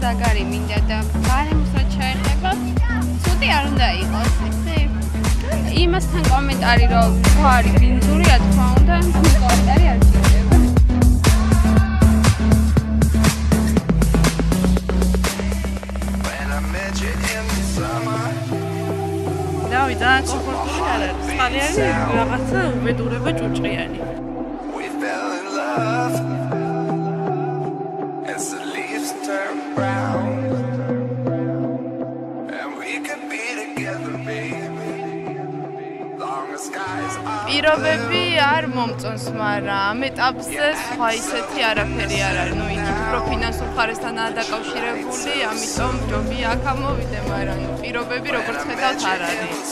ზაგარი მინდა და გარემოსაც შეეხება, ცუდი არ უნდა იყოს, იცი? იმასთან კომენტარი რომ ხო არის ბინძურია თქმა უნდა, კომენტარი არ შეიძლება. დავი ძალიან კომფორტული არ არის. წყალი არის რაღაცა უბედურება ჭუჭყიანი. პირობები არ მომწონს, მაგრამ ამ ეტაპზე სხვა ისეთი არაფერი არ არის. ნუ იქით უფრო ფინანსურ ხარესთანაა დაკავშირებული, ამიტომ ჯობია აქ ამოვიდე, მაგრამ პირობები როგორც ხედავთ არ არის.